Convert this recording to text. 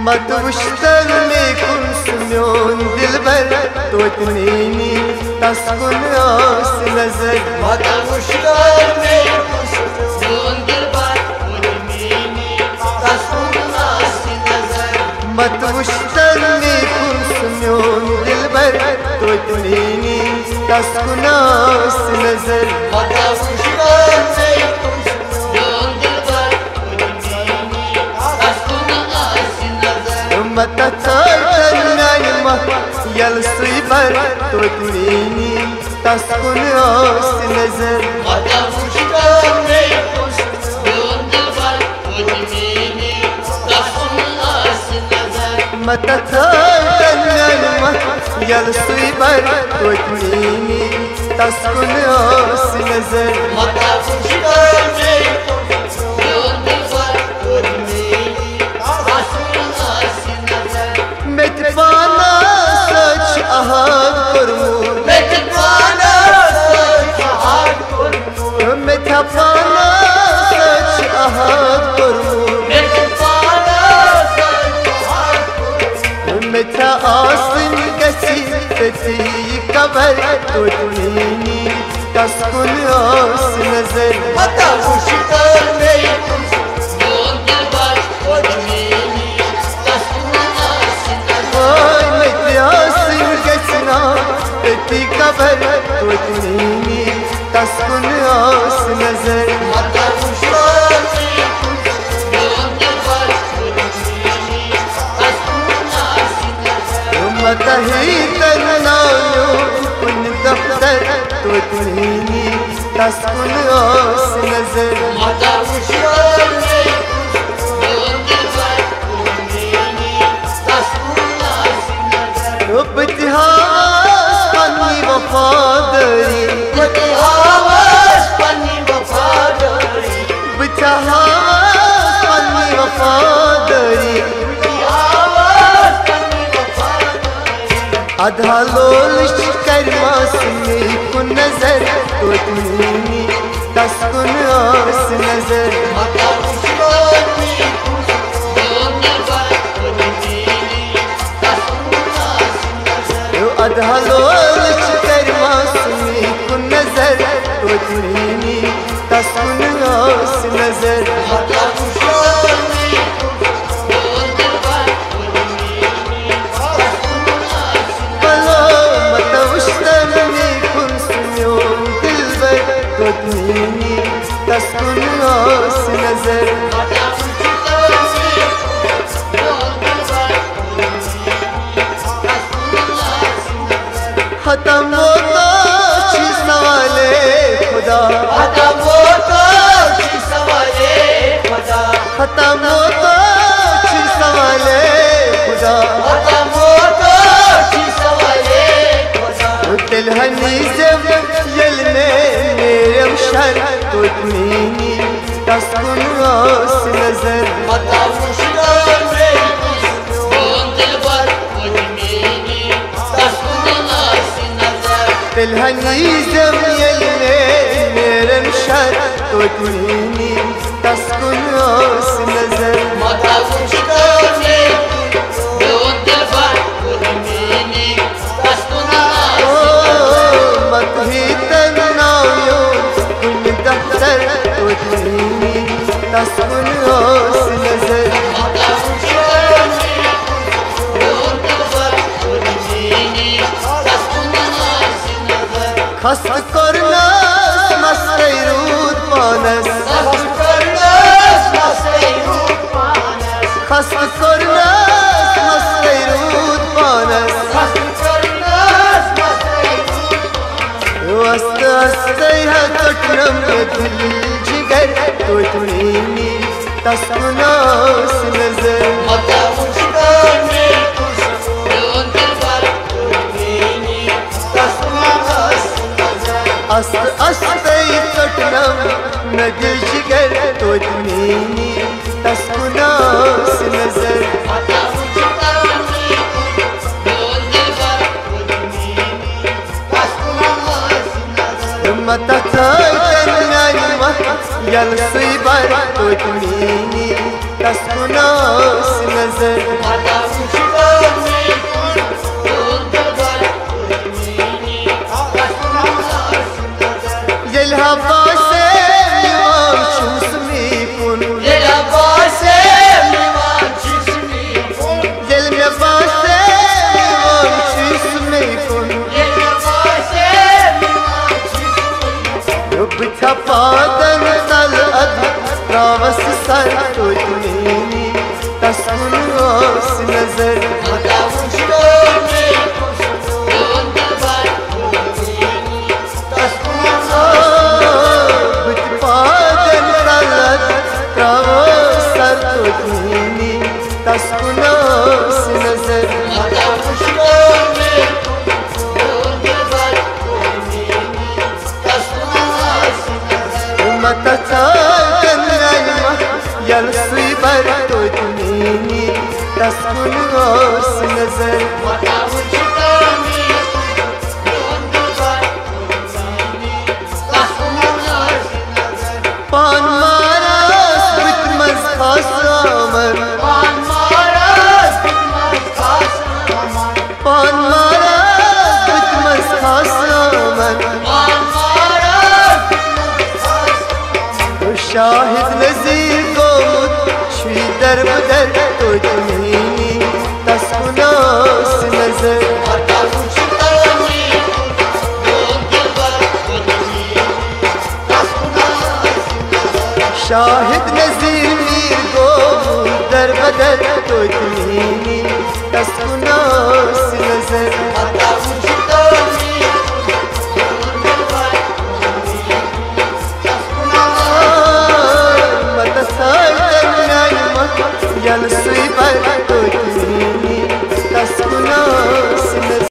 मत वुश्तन में कुन सुम्योन दिल भर तोतनीनी तस्कुन आस नजर मत वुश्तन में कुन सुम्योन दिल भर तोतनीनी तस्कुन आस नजर मत वुश्तन में कुन सुम्योन दिल भर तोतनीनी तस्कुन आस नजर मत वुश्तन में कुन सुम्योन दिल भर तोतनीनी तस्कुन आस नजर मत तन मह यल सुइबर तोतनीनी तस्कुन आस नजर मत वुश्तन में कुन सुम्योन दिल भर तोतनीनी तस्कुन आस नजर मत तन मह यल सुइबर तोतनीनी तस्कुन आस नजर मत वुश्तन में कुन सुम्योन दिल भर तोतनीनी तस्कुन आस नजर मेतबाना सच आहाद करमू मेतबाना सच आहाद करमू मेतबाना सच आहाद करमू मेतबाना सच आहाद करमू मेथा आसिन गसी तती कबर तोतनीनी तस्कुन आस नजर मत वुश्तन में कुन सुम्योन दिल भर तोतनीनी तस्कुन आस नजर आसिन गसना तती कबर तोतनीनी तस्कुन आस नजर मत वुश्तन में कुन सुम्योन दिल भर तोतनीनी तस्कुन आस नजर मत ही तनायो कुन दफ्तर तोतनीनी तस्कुन आस नजर मत वुश्तन में कुन सुम्योन दिल भर तोतनीनी तस्कुन आस नजर इतिहास पन्नी वफादारी इतिहास पन्नी वफादारी इतिहास पन्नी वफादारी इतिहास पन्नी वफादारी आधा लोलिश करमास में कुन नजर तोतनीनी तस्कुन आस नजर मत वुश्तन में कुन सुम्योन दिल भर तोतनीनी तस्कुन आस नजर आधा लोलिश करमास में कुन नजर तोतनीनी तस्कुन आस नजर मत वुश्तन में कुन सुम्योन दिल भर तोतनीनी तस्कुन आस बलो मत वुश्तन में कुन सुम्योन दिल भर तोतनीनी तस्कुन आस नजर मत वुश्तन में कुन सुम्योन दिल भर तोतनीनी तस्कुन आस नजर खत्म होता छी सवाले खुदा खत्म होता छी सवाले खुदा खत्म होता छी सवाले खुदा खत्म होता छी सवाले खुदा दिल हनी जब यल में मेरे शर तोतनीनी तस्कुन आस नजर मत वुश्तन में कुन सुम्योन दिल भर तोतनीनी तस्कुन आस नजर दिल हनी जब यल में मेरे शर तोतनीनी तस्कुन आस नजर मत वुश्तन में कुन सुम्योन दिल भर तोतनीनी तस्कुन आस मत ही तनायो कुन दफ्तर तोतनीनी तस्कुन आस नजर मत वुश्तन में कुन सुम्योन दिल भर तोतनीनी तस्कुन आस नजर खस्त करना मस्ती रूद पानस खस्त करनास मस्ती रूप मानस खस्त करना मस्ती रूद पानस खस्त करनास मस्ती रूप वस्त हस्ते है तटनम दिल जिगर तोतनीनी तस्कुन आस नजर मत वुश्तन में कुन सुम्योन दिल भर तोतनीनी तस्कुन आस नजर अस्त अस्ते तटनम दिल जिगर तोतनीनी तस्कुन आस नजर मत वुश्तन में कुन सुम्योन दिल भर तोतनीनी तस्कुन आस नजर मत यल सुई बर तो मीनी तस्कुनास नजर यलहा पासे मिवान चुस्मी पुन यलहा पासे मिवान चुस्मी पुन यल में पासे मिवान चुस्मी पुन यलहा पासे मिवान चुस्मी रुब छपादन तल अध रावस सर तो मीनी तस्कुनास नजर तस्कुनास नजर मत यल सुई बर तो मीनी तस्कुनास नजर पान मारा बित मज खास अमर पान मारा बित मज खास अमर तो शाहिद नजीर को मुझी दर बदर तो मीनी तस्कुनास नजर शाहिद नजीर मीर को दर बदर तो मीनी तस्कुनास नजर